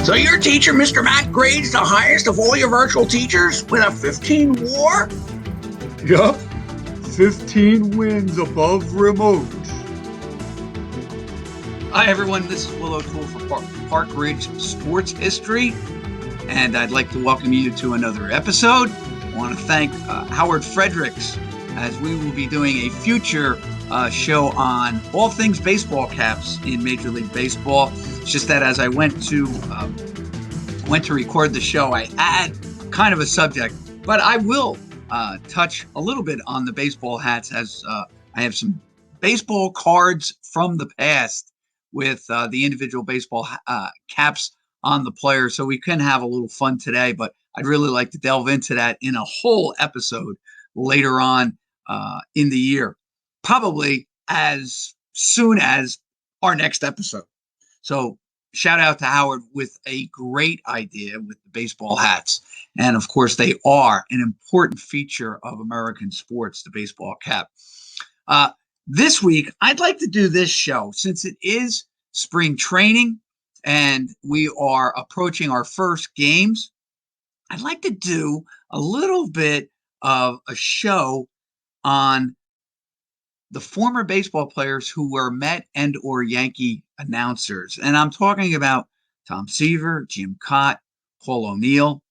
So your teacher, Mr. Matt, grades the highest of all your virtual teachers with a 15 WAR? Yup, 15 wins above remote. Hi everyone, this is OToole for Park Ridge Sports History, and I'd like to welcome you to another episode. I want to thank Howard Fredericks, as we will be doing a future show on all things baseball caps in Major League Baseball. It's just that as I went to record the show, I had kind of a subject, but I will touch a little bit on the baseball hats, as I have some baseball cards from the past with the individual baseball caps on the players, so we can have a little fun today. But I'd really like to delve into that in a whole episode later on in the year, probably as soon as our next episode. So shout out to Howard with a great idea with the baseball hats. And of course, they are an important feature of American sports, the baseball cap. This week, I'd like to do this show since it is spring training and we are approaching our first games. I'd like to do a little bit of a show on the former baseball players who were Met and or Yankee announcers. And I'm talking about Tom Seaver, Jim Cott, Paul O'Neill,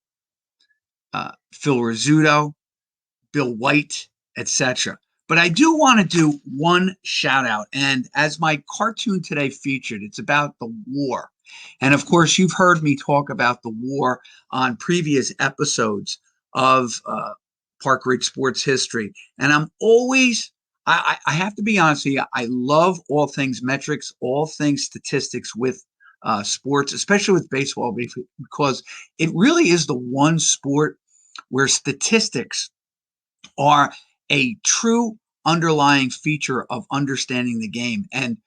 Phil Rizzuto, Bill White, etc. But I do want to do one shout out. And as my cartoon today featured, it's about the war. And of course, you've heard me talk about the war on previous episodes of Park Ridge Sports History. And I'm always, I have to be honest with you, I love all things metrics, all things statistics with sports, especially with baseball, because it really is the one sport where statistics are a true underlying feature of understanding the game. And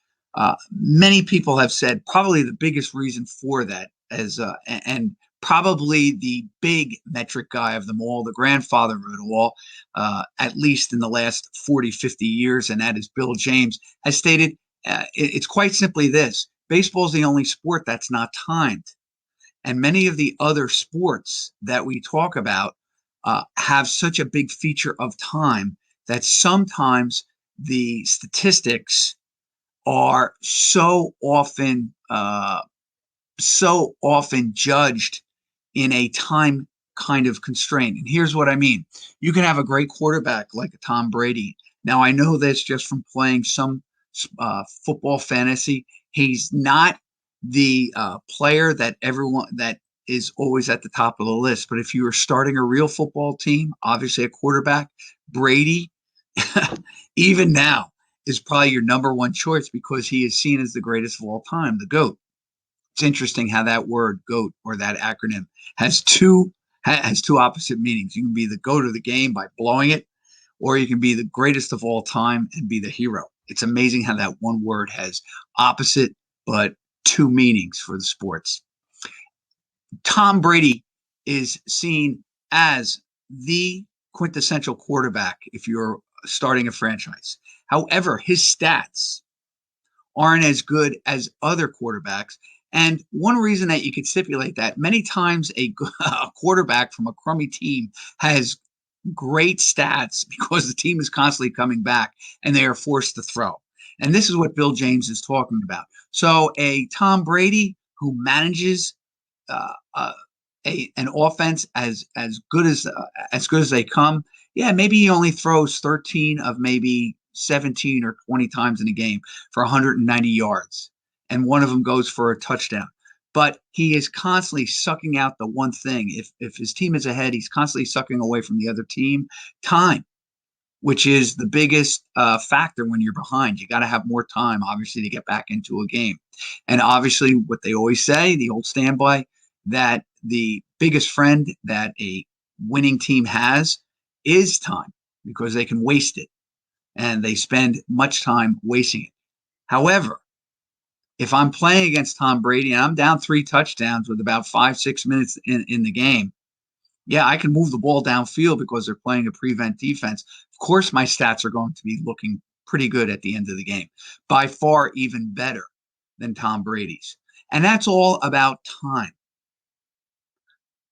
many people have said probably the biggest reason for that is, and probably the big metric guy of them all, the grandfather of it all, at least in the last 40, 50 years, and that is Bill James, has stated it's quite simply this: baseball is the only sport that's not timed. And many of the other sports that we talk about have such a big feature of time that sometimes the statistics are so often judged in a time kind of constraint. And here's what I mean. You can have a great quarterback like a Tom Brady. Now, I know this just from playing some football fantasy. He's not the player that everyone that is always at the top of the list. But if you are starting a real football team, obviously a quarterback, Brady, even now, is probably your number one choice because he is seen as the greatest of all time, the GOAT. It's interesting how that word GOAT, or that acronym, has two opposite meanings. You can be the GOAT of the game by blowing it, or you can be the greatest of all time and be the hero. It's amazing how that one word has opposite but two meanings for the sports. Tom Brady is seen as the quintessential quarterback if you're starting a franchise. However, his stats aren't as good as other quarterbacks. And one reason that you could stipulate that, many times a quarterback from a crummy team has great stats because the team is constantly coming back and they are forced to throw. And this is what Bill James is talking about. So a Tom Brady who manages an offense as good as they come, yeah, maybe he only throws 13 of maybe 17 or 20 times in a game for 190 yards, and one of them goes for a touchdown. But he is constantly sucking out the one thing. If his team is ahead, he's constantly sucking away from the other team time, which is the biggest factor when you're behind. You got to have more time, obviously, to get back into a game. And obviously, what they always say, the old standby, that the biggest friend that a winning team has is time, because they can waste it, and they spend much time wasting it. However, if I'm playing against Tom Brady and I'm down 3 touchdowns with about 5-6 minutes in the game, yeah, I can move the ball downfield because they're playing a prevent defense. Of course, my stats are going to be looking pretty good at the end of the game, by far even better than Tom Brady's. And that's all about time.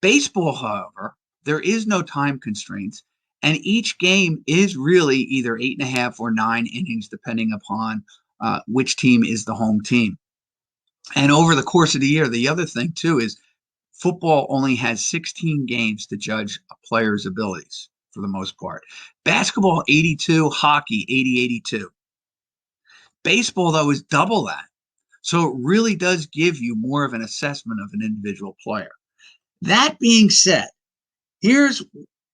Baseball, however, there is no time constraints, and each game is really either 8.5 or 9 innings, depending upon which team is the home team. And over the course of the year, the other thing too is football only has 16 games to judge a player's abilities for the most part. Basketball, 82, hockey, 80-82. Baseball, though, is double that. So it really does give you more of an assessment of an individual player. That being said, here's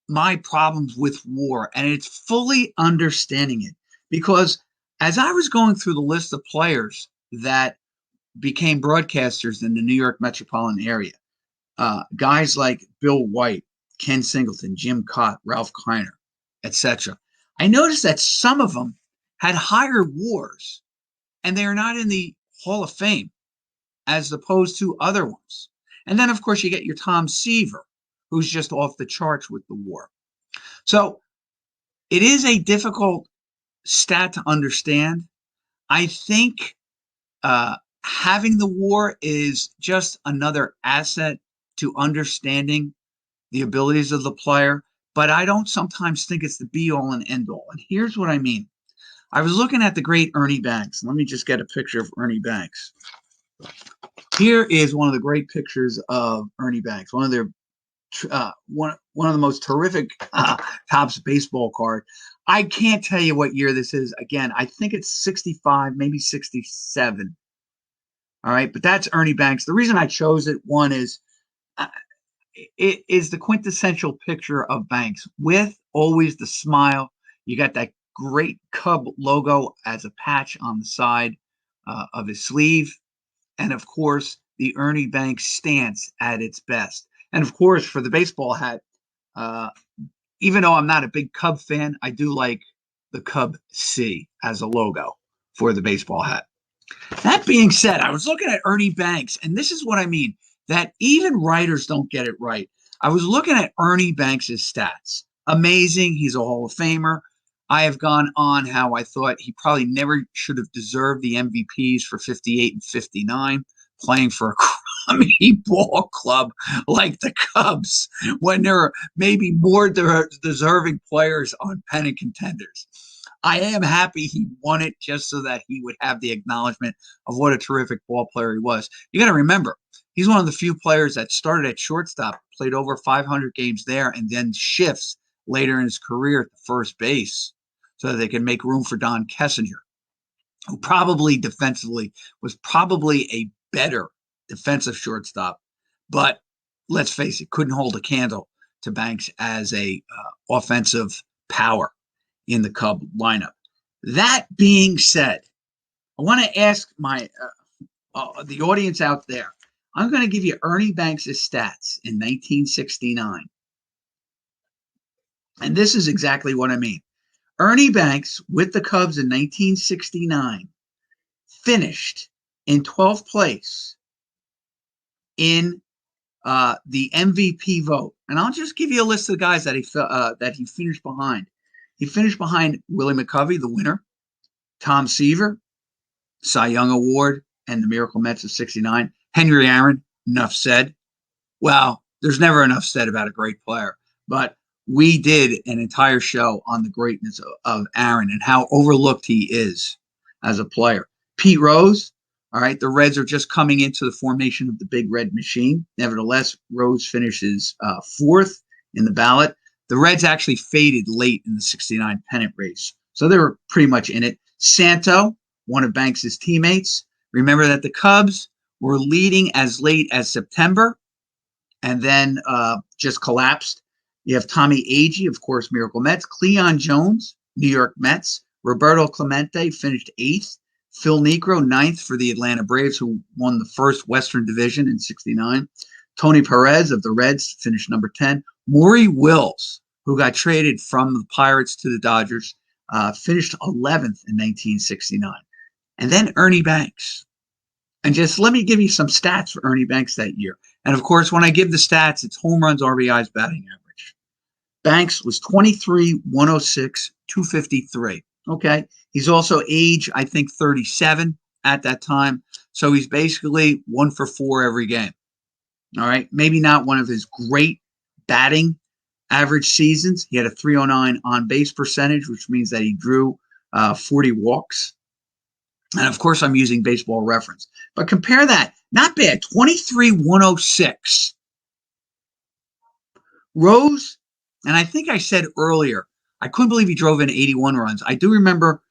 my problems with WAR, and it's fully understanding it. Because as I was going through the list of players that became broadcasters in the New York metropolitan area, guys like Bill White, Ken Singleton, Jim Cott, Ralph Kleiner, etc., I noticed that some of them had higher WARs, and they are not in the Hall of Fame as opposed to other ones. And then, of course, you get your Tom Seaver, who's just off the charts with the WAR. So it is a difficult stat to understand. I think having the WAR is just another asset to understanding the abilities of the player, but I don't sometimes think it's the be-all and end-all. And here's what I mean. I was looking at the great Ernie Banks. Let me just get a picture of Ernie Banks. Here is one of the great pictures of Ernie Banks, one of their one of the most terrific Topps baseball card. I can't tell you what year this is. Again, I think it's 65, maybe 67. All right, but that's Ernie Banks. The reason I chose it, one is it is the quintessential picture of Banks with always the smile. You got that great Cub logo as a patch on the side of his sleeve. And of course, the Ernie Banks stance at its best. And of course, for the baseball hat, even though I'm not a big Cub fan, I do like the Cub C as a logo for the baseball hat. That being said, I was looking at Ernie Banks, and this is what I mean, that even writers don't get it right. I was looking at Ernie Banks' stats. Amazing. He's a Hall of Famer. I have gone on how I thought he probably never should have deserved the MVPs for 58 and 59, playing for a crummy ball club like the Cubs when there are maybe more deserving players on pennant contenders. I am happy he won it just so that he would have the acknowledgement of what a terrific ball player he was. You got to remember, he's one of the few players that started at shortstop, played over 500 games there, and then shifts later in his career to first base so that they can make room for Don Kessinger, who probably defensively was probably a better defensive shortstop, but let's face it, couldn't hold a candle to Banks as a offensive power in the Cub lineup. That being said, I want to ask my the audience out there. I'm going to give you Ernie Banks' stats in 1969. And this is exactly what I mean. Ernie Banks with the Cubs in 1969 finished in 12th place in the MVP vote. And I'll just give you a list of the guys that he finished behind. He finished behind Willie McCovey, the winner, Tom Seaver, Cy Young Award, and the Miracle Mets of 69. Henry Aaron, enough said. Well, there's never enough said about a great player, but we did an entire show on the greatness of Aaron and how overlooked he is as a player. Pete Rose, all right, the Reds are just coming into the formation of the Big Red Machine. Nevertheless, Rose finishes fourth in the ballot. The Reds actually faded late in the 69 pennant race, so they were pretty much in it. Santo, one of Banks' teammates. Remember that the Cubs were leading as late as September and then just collapsed. You have Tommy Agee, of course, Miracle Mets. Cleon Jones, New York Mets. Roberto Clemente finished 8th. Phil Niekro, 9th for the Atlanta Braves, who won the first Western Division in 69. Tony Perez of the Reds finished number 10. Maury Wills, who got traded from the Pirates to the Dodgers, finished 11th in 1969. And then Ernie Banks. And just let me give you some stats for Ernie Banks that year. And of course, when I give the stats, it's home runs, RBIs, batting average. Banks was 23, 106, 253. Okay. He's also age, I think, 37 at that time. So he's basically 1 for 4 every game. All right. Maybe not one of his great batting average seasons. He had a 309 on base percentage, which means that he drew 40 walks. And of course, I'm using Baseball Reference. But compare that. Not bad. 23-106. Rose, and I think I said earlier, I couldn't believe he drove in 81 runs. I do remember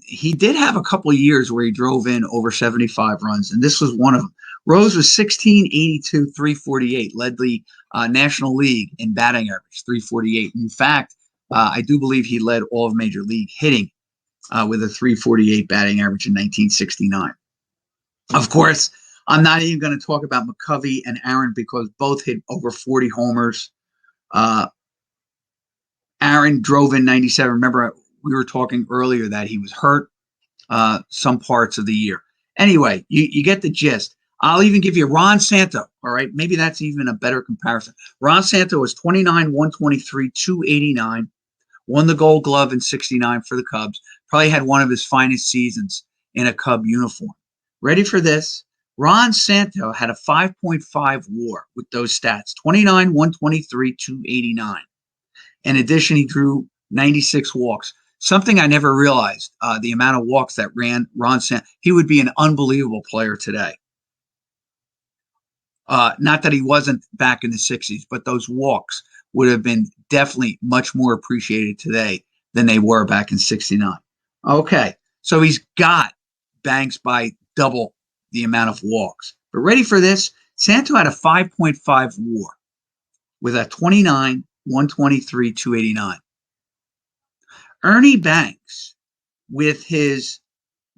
he did have a couple of years where he drove in over 75 runs, and this was one of them. Rose was 16, 82, 348, led the National League in batting average, 348. In fact, I do believe he led all of Major League hitting with a 348 batting average in 1969. Of course, I'm not even going to talk about McCovey and Aaron because both hit over 40 homers. Aaron drove in 97. Remember, we were talking earlier that he was hurt some parts of the year. Anyway, you get the gist. I'll even give you Ron Santo. All right, maybe that's even a better comparison. Ron Santo was 29, 123, 289. Won the Gold Glove in 69 for the Cubs. Probably had one of his finest seasons in a Cub uniform. Ready for this? Ron Santo had a 5.5 WAR with those stats. 29, 123, 289. In addition, he drew 96 walks. Something I never realized, the amount of walks that Ron Santo. He would be an unbelievable player today. Not that he wasn't back in the 60s, but those walks would have been definitely much more appreciated today than they were back in 69. Okay, so he's got Banks by double the amount of walks. But ready for this? Santo had a 5.5 WAR with a 29, 123, 289. Ernie Banks with his,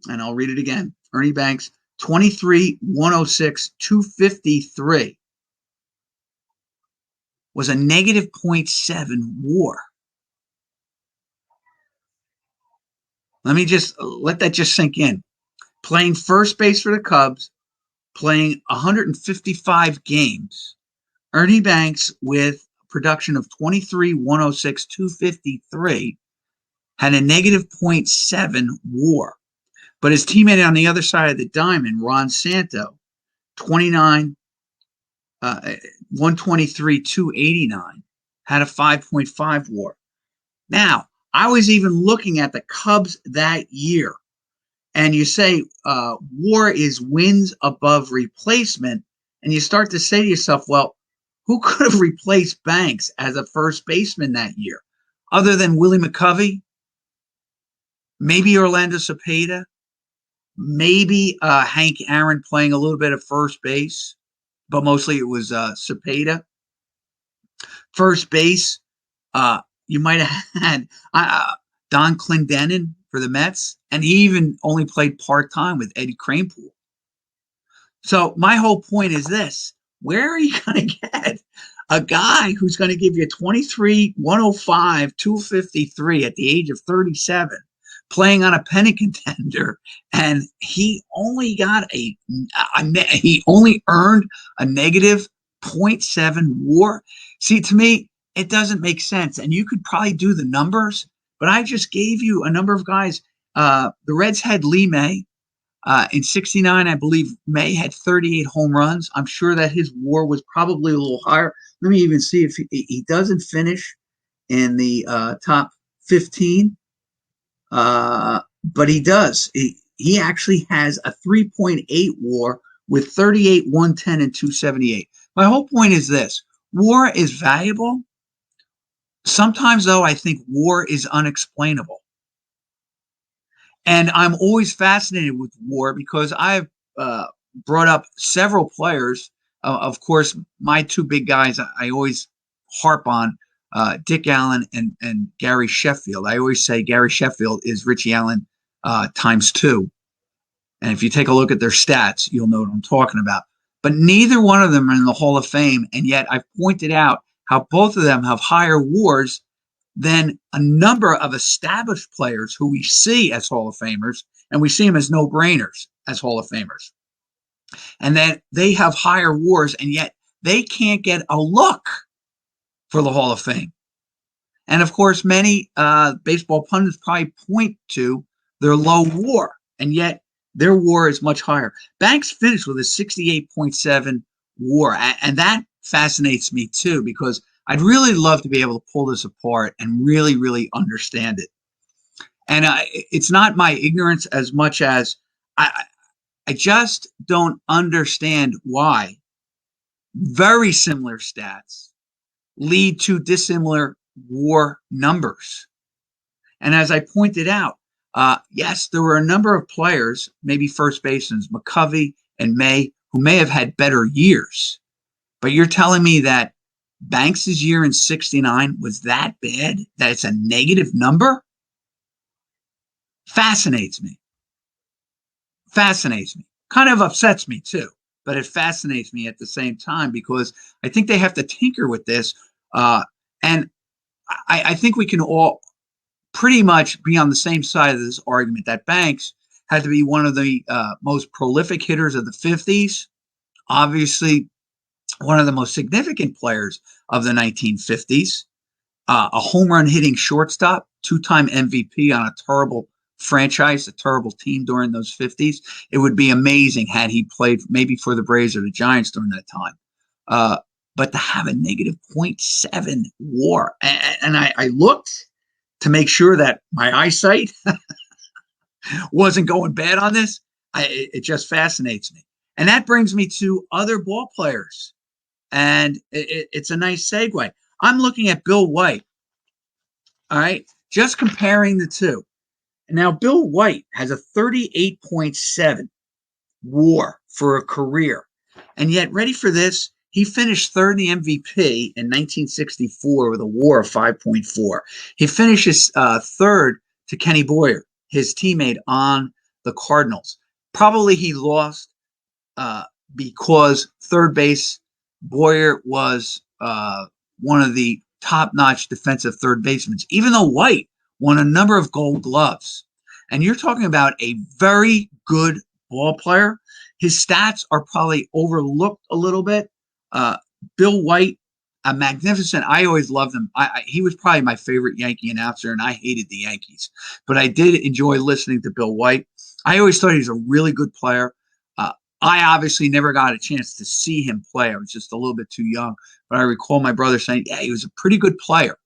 and I'll read it again, Ernie Banks, 23, 106, 253 was a negative 0.7 WAR. Let me just let that just sink in. Playing first base for the Cubs, playing 155 games, Ernie Banks with production of 23, 106, 253 had a negative 0.7 WAR. But his teammate on the other side of the diamond, Ron Santo, 29, 123, 289, had a 5.5 WAR. Now, I was even looking at the Cubs that year, and you say WAR is wins above replacement, and you start to say to yourself, well, who could have replaced Banks as a first baseman that year? Other than Willie McCovey? Maybe Orlando Cepeda? Maybe Hank Aaron playing a little bit of first base, but mostly it was Cepeda. First base, you might have had Don Clendenin for the Mets, and he even only played part-time with Eddie Kranepool. So my whole point is this. Where are you going to get a guy who's going to give you 23, 105, 253 at the age of 37, playing on a pennant contender, and he only got he only earned a negative 0.7 WAR? See, to me, it doesn't make sense. And you could probably do the numbers, but I just gave you a number of guys. The Reds had Lee May. In 69, I believe May had 38 home runs. I'm sure that his WAR was probably a little higher. Let me even see if he doesn't finish in the top 15. But he does. He actually has a 3.8 WAR with 38, 110, and 278. My whole point is this. WAR is valuable. Sometimes, though, I think WAR is unexplainable. And I'm always fascinated with WAR because I've brought up several players. Of course, my two big guys I always harp on, Dick Allen and Gary Sheffield. I always say Gary Sheffield is Richie Allen times 2. And if you take a look at their stats, you'll know what I'm talking about. But neither one of them are in the Hall of Fame, and yet I've pointed out how both of them have higher WARs than a number of established players who we see as Hall of Famers, and we see them as no-brainers as Hall of Famers. And that they have higher WARs, and yet they can't get a look for the Hall of Fame. And of course, many baseball pundits probably point to their low WAR, and yet their WAR is much higher. Banks finished with a 68.7 WAR. And that fascinates me too, because I'd really love to be able to pull this apart and really, really understand it. And it's not my ignorance as much as I just don't understand why very similar stats lead to dissimilar WAR numbers. And as I pointed out, yes, there were a number of players, maybe first basemen, McCovey and May, who may have had better years. But you're telling me that Banks's year in '69 was that bad, that it's a negative number? Fascinates me. Fascinates me. Kind of upsets me too, but it fascinates me at the same time, because I think they have to tinker with this. And I think we can all pretty much be on the same side of this argument that Banks had to be one of the most prolific hitters of the 50s. Obviously, one of the most significant players of the 1950s, a home run hitting shortstop, two-time MVP on a terrible franchise, a terrible team during those 50s. It would be amazing had he played maybe for the Braves or the Giants during that time. But to have a negative 0.7 WAR, and I looked to make sure that my eyesight wasn't going bad on this. It just fascinates me. And that brings me to other ball players. And it's a nice segue. I'm looking at Bill White. All right. Just comparing the two. Now, Bill White has a 38.7 WAR for a career. And yet, ready for this? He finished third in the MVP in 1964 with a WAR of 5.4. He finishes third to Kenny Boyer, his teammate on the Cardinals. Probably he lost because third base, Boyer was one of the top-notch defensive third basemen, even though White won a number of Gold Gloves. And you're talking about a very good ball player. His stats are probably overlooked a little bit. Bill White, a magnificent. I always loved him. He was probably my favorite Yankee announcer, and I hated the Yankees. But I did enjoy listening to Bill White. I always thought he was a really good player. I obviously never got a chance to see him play. I was just a little bit too young. But I recall my brother saying, yeah, he was a pretty good player.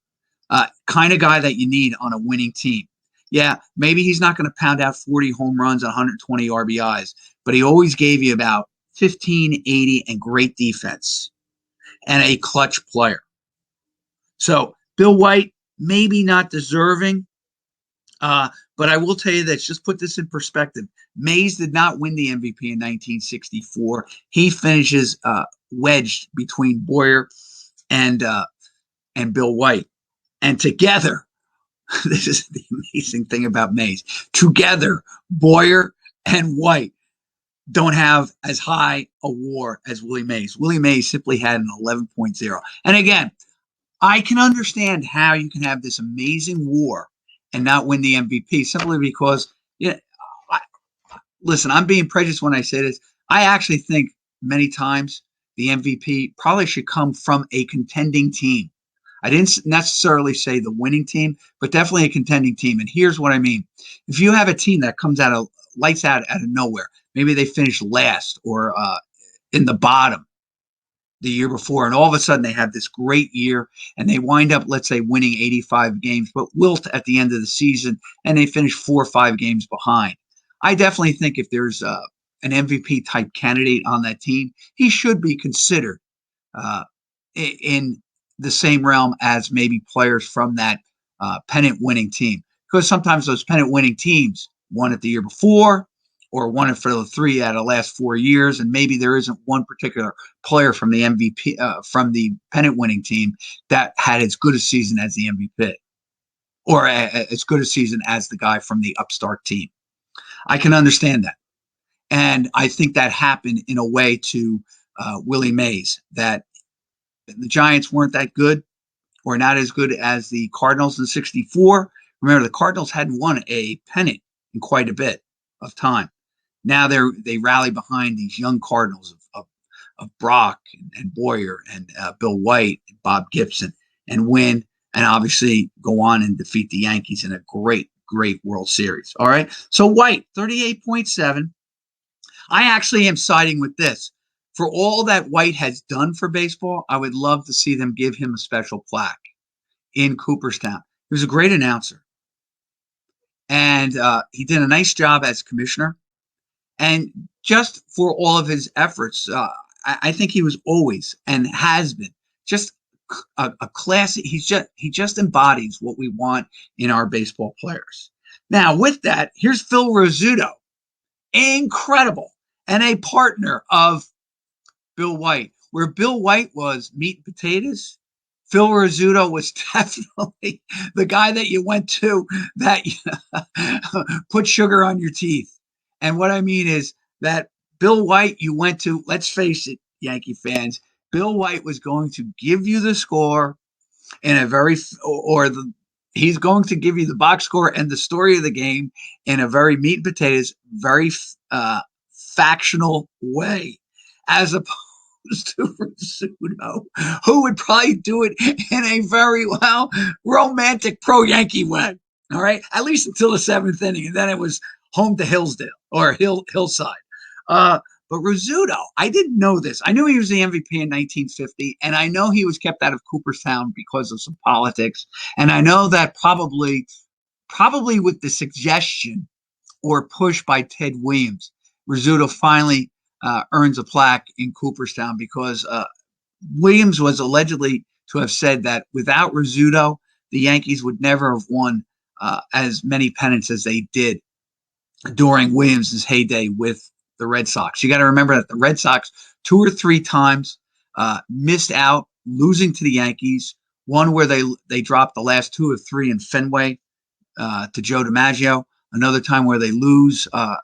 Kind of guy that you need on a winning team. Yeah, maybe he's not going to pound out 40 home runs and 120 RBIs, but he always gave you about 15, 80, and great defense and a clutch player. So Bill White, maybe not deserving, but I will tell you this, just put this in perspective. Mays did not win the MVP in 1964. He finishes wedged between Boyer and Bill White. And together, this is the amazing thing about Mays, together, Boyer and White don't have as high a WAR as Willie Mays. Willie Mays simply had an 11.0. And again, I can understand how you can have this amazing WAR and not win the MVP, simply because, listen, I'm being prejudiced when I say this. I actually think many times the MVP probably should come from a contending team. I didn't necessarily say the winning team, but definitely a contending team. And here's what I mean. If you have a team that comes out of lights out of nowhere, maybe they finish last or in the bottom the year before, and all of a sudden they have this great year and they wind up, let's say, winning 85 games, but wilt at the end of the season, and they finish 4 or 5 games behind. I definitely think if there's an MVP type candidate on that team, he should be considered in the same realm as maybe players from that pennant winning team, because sometimes those pennant winning teams won it the year before or won it for the 3 out of the last 4 years, and maybe there isn't one particular player from the MVP from the pennant winning team that had as good a season as the MVP or as good a season as the guy from the upstart team. I can understand that, and I think that happened in a way to Willie Mays, that the Giants weren't that good or not as good as the Cardinals in '64. Remember, the Cardinals hadn't won a pennant in quite a bit of time. Now they rally behind these young Cardinals of Brock and Boyer and Bill White and Bob Gibson, and win, and obviously go on and defeat the Yankees in a great World Series. All right. So White, 38.7. I actually am siding with this. for all that White has done for baseball, I would love to see them give him a special plaque in Cooperstown. He was a great announcer. And he did a nice job as commissioner. And just for all of his efforts, I think he was always and has been just a classy. He just embodies what we want in our baseball players. Now, with that, here's Phil Rizzuto, incredible, and a partner of Bill White. Where Bill White was meat and potatoes, Phil Rizzuto was definitely the guy that you went to that put sugar on your teeth. And what I mean is that Bill White, you went to, let's face it, Yankee fans, Bill White was going to give you the score in a he's going to give you the box score and the story of the game in a very meat and potatoes, very factional way, as opposed to Rizzuto, who would probably do it in a very, romantic pro-Yankee way. All right, at least until the seventh inning, and then it was home to Hillsdale or Hillside. But Rizzuto, I didn't know this. I knew he was the MVP in 1950, and I know he was kept out of Cooperstown because of some politics. And I know that probably with the suggestion or push by Ted Williams, Rizzuto finally earns a plaque in Cooperstown because Williams was allegedly to have said that without Rizzuto, the Yankees would never have won as many pennants as they did during Williams' heyday with the Red Sox. You got to remember that the Red Sox 2 or 3 times missed out, losing to the Yankees. One where they dropped the last 2 or 3 in Fenway to Joe DiMaggio. Another time where they lose a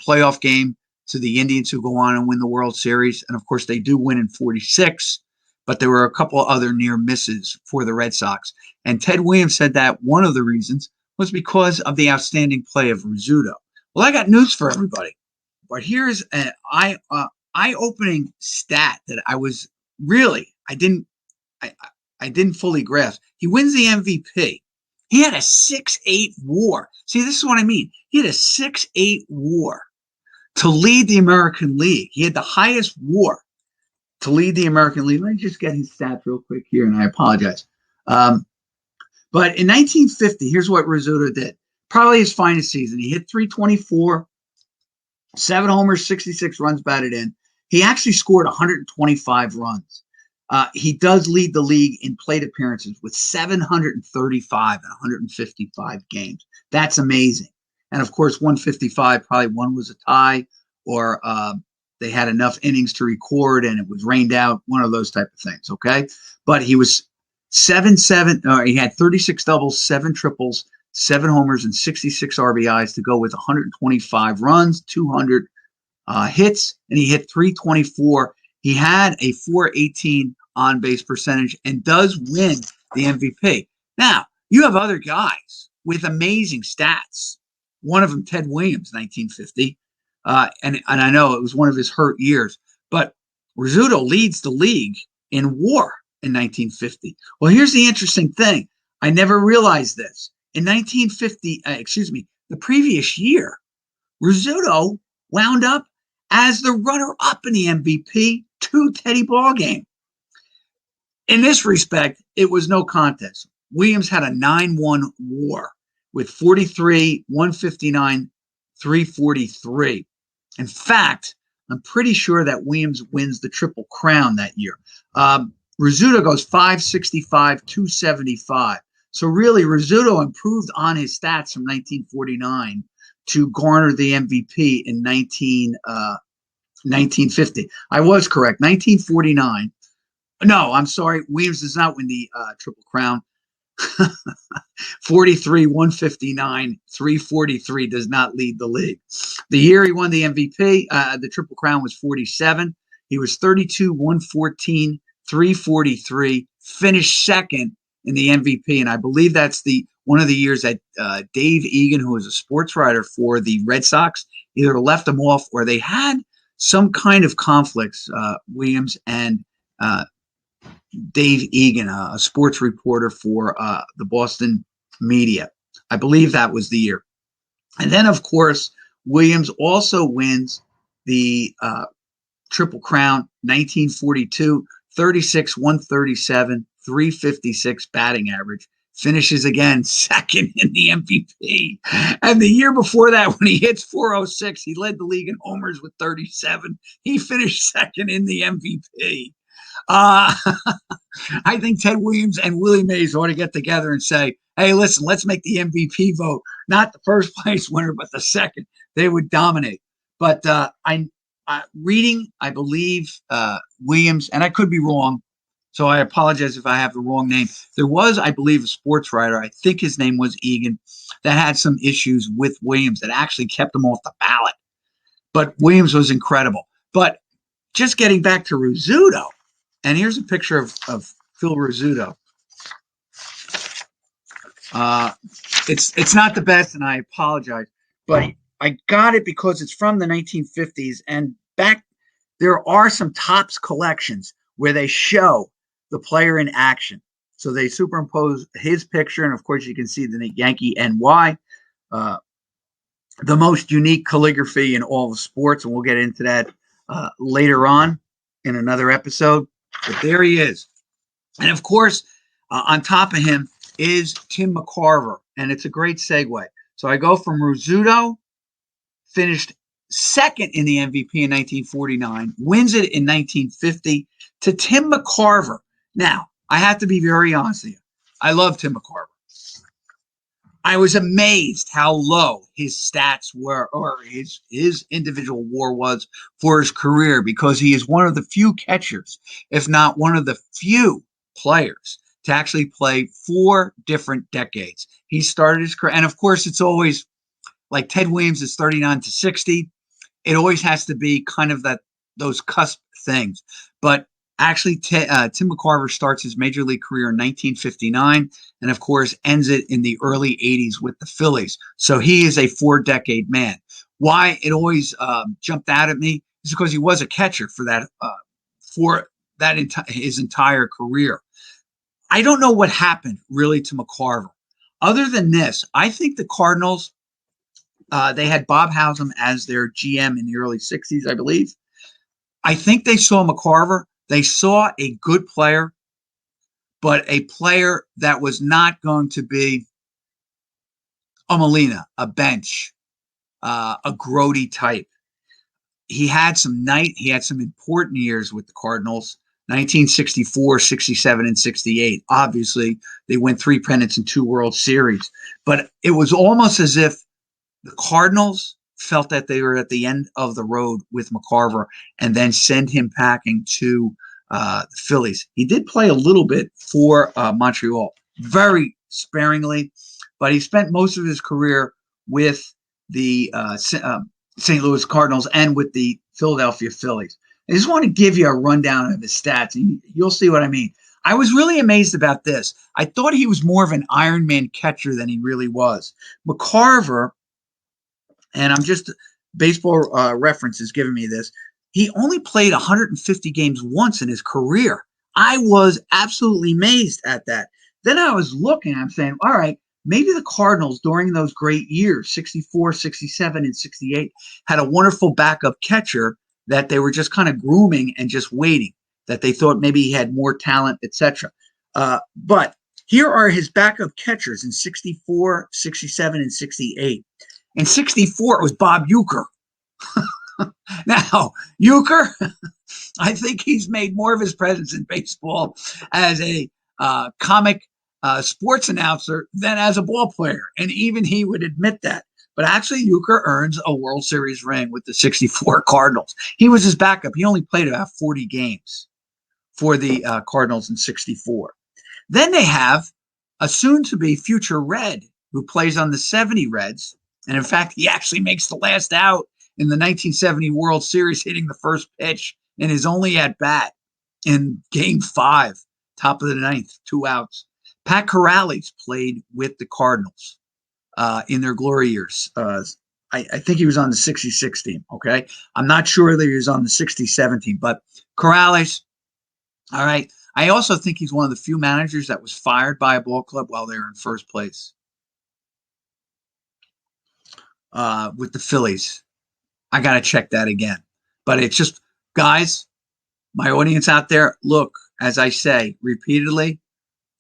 playoff game to the Indians, who go on and win the World Series. And of course, they do win in 46, but there were a couple of other near misses for the Red Sox. And Ted Williams said that one of the reasons was because of the outstanding play of Rizzuto. Well, I got news for everybody. But here's an eye-opening stat that I was really, I didn't fully grasp. He wins the MVP. He had a 6.8 WAR. See, this is what I mean. He had a 6.8 WAR to lead the American League. He had the highest WAR to lead the American League. Let me just get his stats real quick here, and I apologize. But in 1950, here's what Rizzuto did. Probably his finest season. He hit 324, 7 homers, 66 runs batted in. He actually scored 125 runs. He does lead the league in plate appearances with 735 and 155 games. That's amazing. And of course, 155, probably one was a tie, or they had enough innings to record and it was rained out, one of those type of things, okay? But he was 7-7, he had 36 doubles, 7 triples, 7 homers, and 66 RBIs to go with 125 runs, 200 hits, and he hit 324. He had a 418 on-base percentage and does win the MVP. Now, you have other guys with amazing stats. One of them, Ted Williams, 1950. And I know it was one of his hurt years. But Rizzuto leads the league in WAR in 1950. Well, here's the interesting thing. I never realized this. In 1950, the previous year, Rizzuto wound up as the runner-up in the MVP to Teddy Ballgame. In this respect, it was no contest. Williams had a 9-1 WAR with 43, 159, 343. In fact, I'm pretty sure that Williams wins the Triple Crown that year. Rizzuto goes 565, 275. So really, Rizzuto improved on his stats from 1949 to garner the MVP in 1950. I was correct. 1949. No, I'm sorry. Williams does not win the Triple Crown. 43, 159, 343 does not lead the league. The year he won the MVP, the Triple Crown was 47. He was 32, 114, 343, finished second in the MVP. And I believe that's one of the years that Dave Egan, who was a sports writer for the Red Sox, either left him off or they had some kind of conflicts, Williams and Dave Egan, a sports reporter for the Boston media. I believe that was the year. And then, of course, Williams also wins the Triple Crown, 1942, 36, 137, 356 batting average. Finishes again second in the MVP. And the year before that, when he hits 406, he led the league in homers with 37. He finished second in the MVP. I think Ted Williams and Willie Mays ought to get together and say, hey, listen, let's make the MVP vote, not the first place winner, but the second. They would dominate. But I'm reading, I believe, Williams, and I could be wrong, so I apologize if I have the wrong name. There was, I believe, a sports writer, I think his name was Egan, that had some issues with Williams that actually kept him off the ballot. But Williams was incredible. But just getting back to Rizzuto, and here's a picture of Phil Rizzuto. It's not the best, and I apologize, but I got it because it's from the 1950s, and back there are some Topps collections where they show the player in action. So they superimpose his picture, and of course you can see the Yankee NY, the most unique calligraphy in all of sports, and we'll get into that later on in another episode. But there he is. And of course, on top of him is Tim Mccarver, and it's a great segue. So I go from Rizzuto, finished second in the MVP in 1949, wins it in 1950, to Tim Mccarver. Now, I have to be very honest with you. I love Tim Mccarver. I was amazed how low his stats were, or his individual WAR was for his career, because he is one of the few catchers, if not one of the few players, to actually play 4 different decades. He started his career, and of course, it's always like Ted Williams is 39 to 60. It always has to be kind of those cusp things. But actually, Tim Mccarver starts his major league career in 1959, and of course ends it in the early 80s with the Phillies. So he is a 4-decade man. Why it always jumped out at me is because he was a catcher for his entire career. I don't know what happened really to Mccarver. Other than this, I think the Cardinals, they had Bob Howsam as their GM in the early 60s, I believe. I think they saw Mccarver. They saw a good player, but a player that was not going to be a Molina, a bench, a Grody type. He had some important years with the Cardinals, 1964, 67, and 68. Obviously, they went 3 pennants and 2 World Series. But it was almost as if the Cardinals felt that they were at the end of the road with Mccarver and then send him packing to the Phillies. He did play a little bit for Montreal, very sparingly, but he spent most of his career with the St. Louis Cardinals and with the Philadelphia Phillies. I just want to give you a rundown of his stats, and you'll see what I mean. I was really amazed about this. I thought he was more of an Iron Man catcher than he really was. Mccarver, and I'm just baseball references giving me this, he only played 150 games once in his career. I was absolutely amazed at that. Then I was looking, I'm saying, all right, maybe the Cardinals during those great years, 64, 67, and 68, had a wonderful backup catcher that they were just kind of grooming and just waiting, that they thought maybe he had more talent, etc. But here are his backup catchers in 64, 67, and 68. In 64, it was Bob Euchre. Now, Euchre, I think he's made more of his presence in baseball as a comic sports announcer than as a ball player. And even he would admit that. But actually, Euchre earns a World Series ring with the 64 Cardinals. He was his backup. He only played about 40 games for the Cardinals in 64. Then they have a soon-to-be future Red who plays on the 70 Reds. And in fact, he actually makes the last out in the 1970 World Series, hitting the first pitch in his only at-bat in Game 5, top of the 9th, 2 outs. Pat Corrales played with the Cardinals in their glory years. I think he was on the 66 team, okay? I'm not sure that he was on the 67 team, but Corrales, all right. I also think he's one of the few managers that was fired by a ball club while they were in first place with the Phillies. I got to check that again. But it's just Guys, my audience out there, look, as I say repeatedly,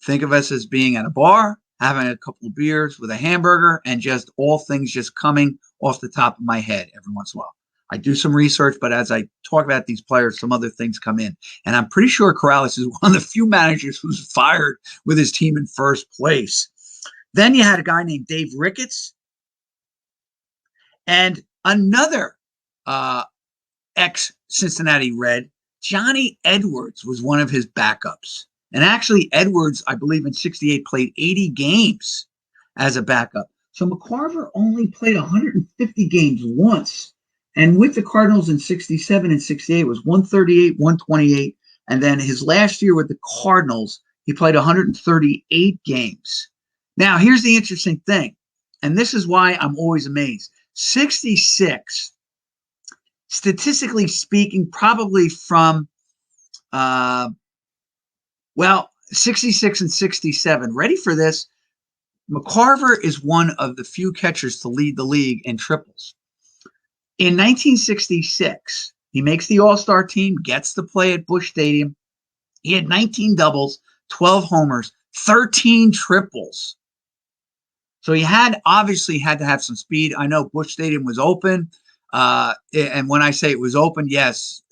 think of us as being at a bar, having a couple of beers with a hamburger, and just all things just coming off the top of my head every once in a while. I do some research, but as I talk about these players, some other things come in. And I'm pretty sure Corrales is one of the few managers who's fired with his team in first place. Then you had a guy named Dave Ricketts and another ex-Cincinnati Red, Johnny Edwards, was one of his backups. And actually, Edwards, I believe in 68, played 80 games as a backup. So Mccarver only played 150 games once. And with the Cardinals in 67 and 68 was 138, 128. And then his last year with the Cardinals, he played 138 games. Now, here's the interesting thing. And this is why I'm always amazed. 66, statistically speaking, probably from, 66 and 67. Ready for this? Mccarver is one of the few catchers to lead the league in triples. In 1966, he makes the All-Star team, gets to play at Busch Stadium. He had 19 doubles, 12 homers, 13 triples. So he obviously had to have some speed. I know Busch Stadium was open. And when I say it was open, yes,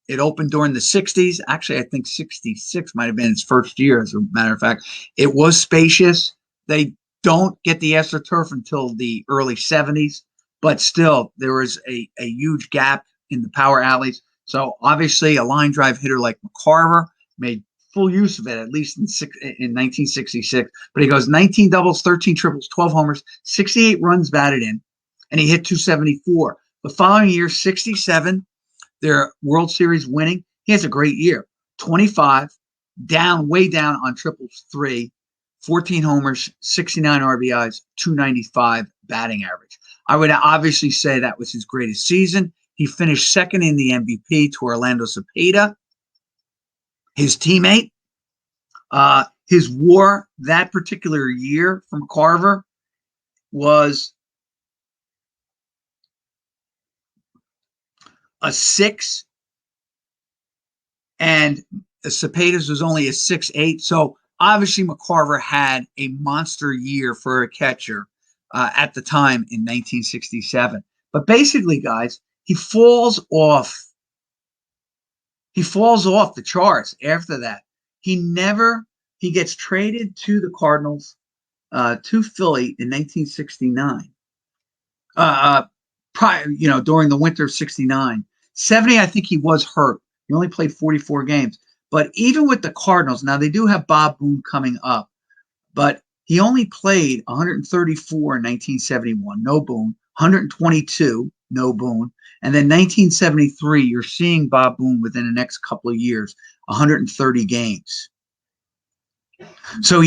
it opened during the 60s. Actually, I think 66 might have been its first year, as a matter of fact. It was spacious. They don't get the AstroTurf until the early 70s. But still, there was a huge gap in the power alleys. So obviously, a line drive hitter like Mccarver made full use of it, at least in 1966. But he goes 19 doubles, 13 triples, 12 homers, 68 runs batted in, and he hit 274. The following year, 67, their World Series winning. He has a great year. 25, way down on triples, 3, 14 homers, 69 RBIs, 295 batting average. I would obviously say that was his greatest season. He finished second in the MVP to Orlando Cepeda, his teammate. His WAR that particular year from Carver was a 6, and Cepeda's was only a 6.8. So obviously Mccarver had a monster year for a catcher at the time in 1967. But basically, guys, he falls off the charts after that. He gets traded to the Cardinals, to Philly in 1969. During the winter of 69. 70, I think he was hurt. He only played 44 games. But even with the Cardinals, now they do have Bob Boone coming up, but he only played 134 in 1971, no Boone, 122, no Boone. And then 1973, you're seeing Bob Boone within the next couple of years, 130 games. So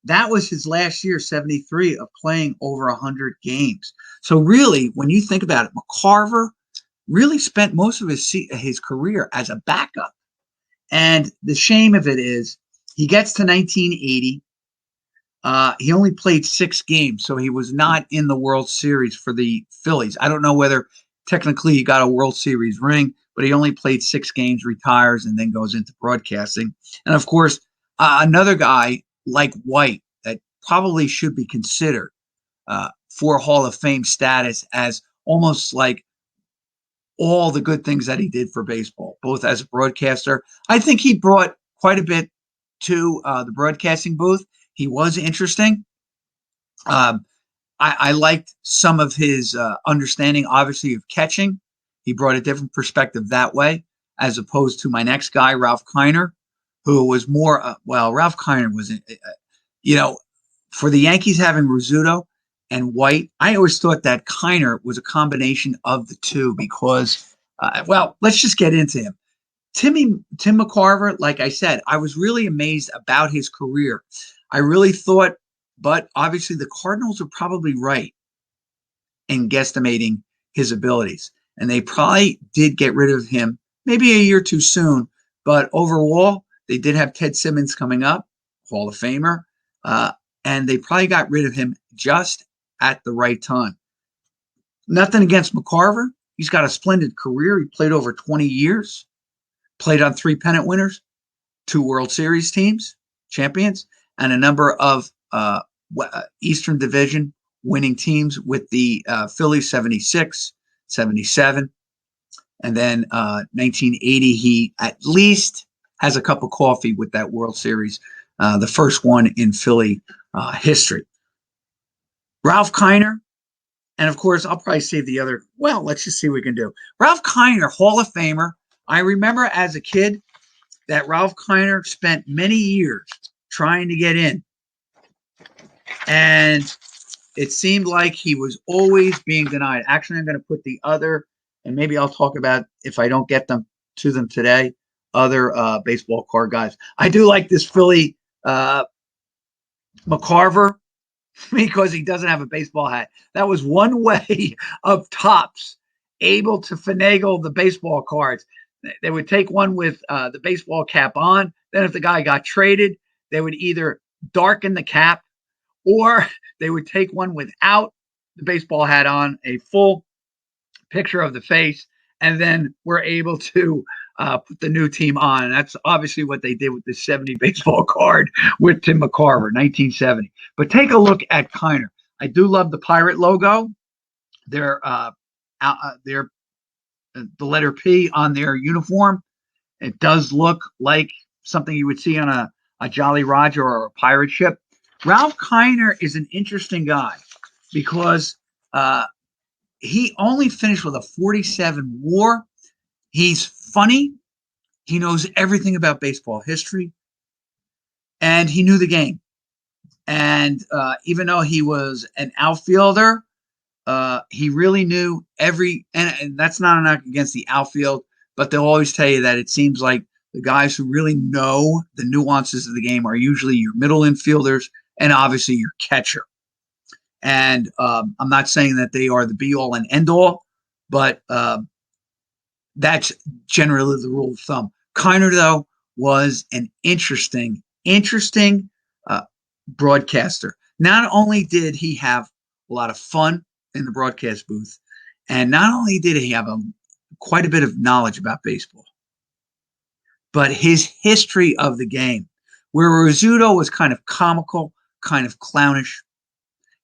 that was his last year, 73, of playing over 100 games. So really, when you think about it, Mccarver really spent most of his career as a backup. And the shame of it is he gets to 1980. He only played 6 games, so he was not in the World Series for the Phillies. I don't know whether technically he got a World Series ring, but he only played 6 games, retires, and then goes into broadcasting. And of course, another guy like White that probably should be considered for Hall of Fame status, as almost like all the good things that he did for baseball, both as a broadcaster. I think he brought quite a bit to the broadcasting booth. He was interesting. I liked some of his understanding, obviously, of catching. He brought a different perspective that way, as opposed to my next guy, Ralph Keiner, who was more, Ralph Keiner was, for the Yankees having Rizzuto and White, I always thought that Keiner was a combination of the two because, let's just get into him. Tim Mccarver, like I said, I was really amazed about his career. I really thought, but obviously the Cardinals were probably right in guesstimating his abilities. And they probably did get rid of him maybe a year too soon. But overall, they did have Ted Simmons coming up, Hall of Famer, and they probably got rid of him just at the right time. Nothing against Mccarver. He's got a splendid career. He played over 20 years, played on 3 pennant winners, 2 World Series teams, champions, and a number of Eastern Division winning teams with the Phillies 76, 77. And then 1980, he at least has a cup of coffee with that World Series, the first one in Philly history. Ralph Keiner, and of course, I'll probably save the other. Well, let's just see what we can do. Ralph Keiner, Hall of Famer. I remember as a kid that Ralph Keiner spent many years trying to get in. And it seemed like he was always being denied. Actually, I'm going to put the other, and maybe I'll talk about, if I don't get them to them today, other baseball card guys. I do like this Philly Mccarver because he doesn't have a baseball hat. That was one way of Topps able to finagle the baseball cards. They would take one with the baseball cap on. Then if the guy got traded, they would either darken the cap or they would take one without the baseball hat on, a full picture of the face, and then we're able to put the new team on. And that's obviously what they did with the 70 baseball card with Tim Mccarver, 1970. But take a look at Keiner. I do love the Pirate logo. Their the letter P on their uniform. It does look like something you would see on a Jolly Roger or a pirate ship. Ralph Keiner is an interesting guy because he only finished with a 47 WAR. He's funny. He knows everything about baseball history, and he knew the game. And even though he was an outfielder, he really knew and that's not a knock against the outfield, but they'll always tell you that it seems like the guys who really know the nuances of the game are usually your middle infielders and obviously your catcher. And I'm not saying that they are the be-all and end-all, but that's generally the rule of thumb. Keiner, though, was an interesting broadcaster. Not only did he have a lot of fun in the broadcast booth, and not only did he have quite a bit of knowledge about baseball, but his history of the game, where Rizzuto was kind of comical, kind of clownish,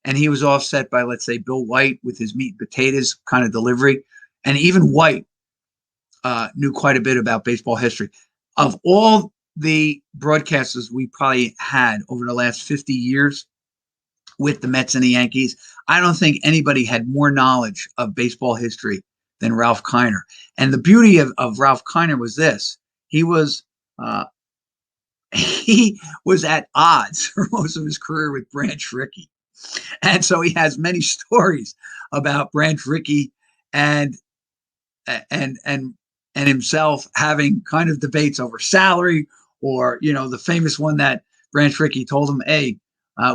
and he was offset by, let's say, Bill White with his meat and potatoes kind of delivery. And even White knew quite a bit about baseball history. Of all the broadcasters we probably had over the last 50 years with the Mets and the Yankees, I don't think anybody had more knowledge of baseball history than Ralph Keiner. And the beauty of Ralph Keiner was this. He was at odds for most of his career with Branch Rickey. And so he has many stories about Branch Rickey and himself having kind of debates over salary, or, the famous one that Branch Rickey told him, hey,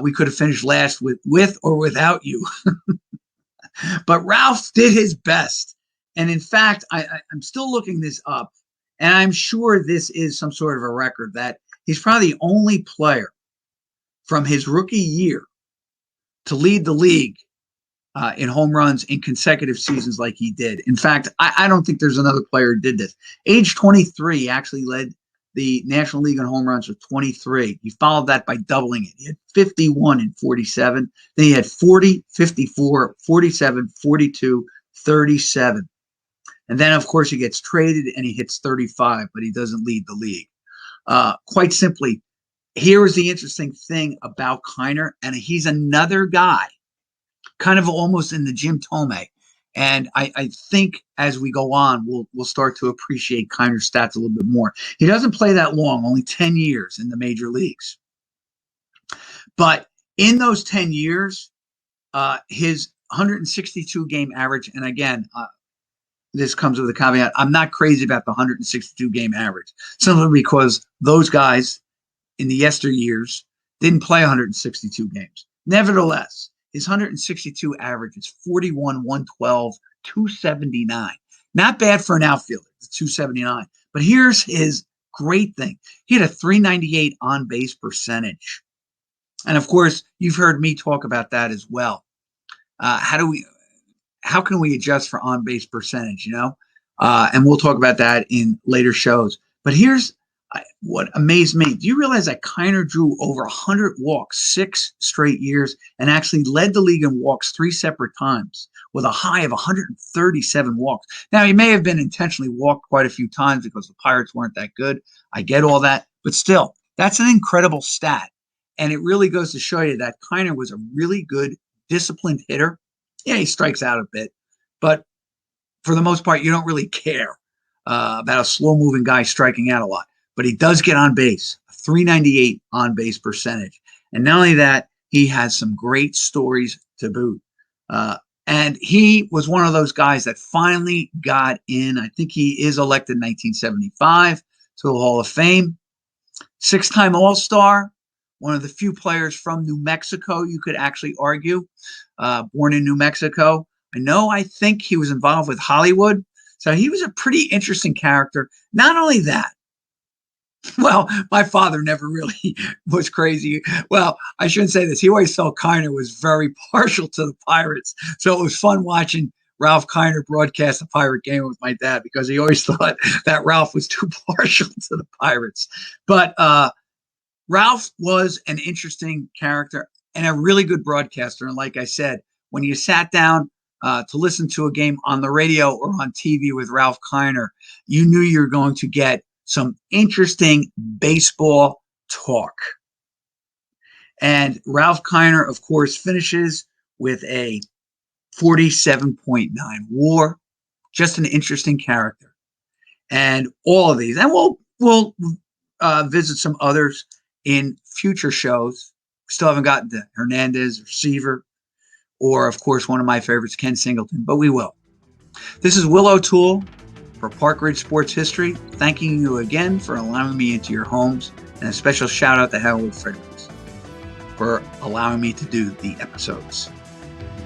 we could have finished last with or without you. But Ralph did his best. And in fact, I'm still looking this up, and I'm sure this is some sort of a record that he's probably the only player from his rookie year to lead the league in home runs in consecutive seasons like he did. In fact, I don't think there's another player who did this. Age 23, he actually led the National League in home runs with 23. He followed that by doubling it. He had 51 in 47. Then he had 40, 54, 47, 42, 37. And then, of course, he gets traded and he hits 35, but he doesn't lead the league. Quite simply, here is the interesting thing about Keiner, and he's another guy, kind of almost in the Jim Thome. And I think as we go on, we'll start to appreciate Keiner's stats a little bit more. He doesn't play that long, only 10 years in the major leagues. But in those 10 years, his 162 game average, and again, this comes with a caveat, I'm not crazy about the 162 game average, simply because those guys in the yesteryears didn't play 162 games. Nevertheless, his 162 average is 41, 112, 279. Not bad for an outfielder, 279. But here's his great thing. He had a 398 on-base percentage. And of course, you've heard me talk about that as well. How do how can we adjust for on-base percentage, and we'll talk about that in later shows. But here's what amazed me. Do you realize that Keiner drew over 100 walks 6 straight years and actually led the league in walks 3 separate times with a high of 137 walks? Now, he may have been intentionally walked quite a few times because the Pirates weren't that good. I get all that. But still, that's an incredible stat. And it really goes to show you that Keiner was a really good, disciplined hitter. Yeah, he strikes out a bit. But for the most part, you don't really care about a slow-moving guy striking out a lot. But he does get on base, a 398 on-base percentage. And not only that, he has some great stories to boot. And he was one of those guys that finally got in. I think he is elected in 1975 to the Hall of Fame. 6-time All-Star, one of the few players from New Mexico, you could actually argue, born in New Mexico. I think he was involved with Hollywood. So he was a pretty interesting character. Not only that, well, my father never really was crazy. Well, I shouldn't say this. He always felt Keiner was very partial to the Pirates. So it was fun watching Ralph Keiner broadcast a Pirate game with my dad because he always thought that Ralph was too partial to the Pirates. But Ralph was an interesting character and a really good broadcaster. And like I said, when you sat down to listen to a game on the radio or on TV with Ralph Keiner, you knew you were going to get some interesting baseball talk. And Ralph Keiner, of course, finishes with a 47.9 WAR. Just an interesting character. And all of these, and we'll visit some others in future shows. Still haven't gotten to Hernandez or Seaver, or of course one of my favorites, Ken Singleton, but we will. This is Will O'Toole for Park Ridge Sports History, thanking you again for allowing me into your homes, and a special shout out to Howard Fredericks for allowing me to do the episodes.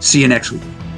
See you next week.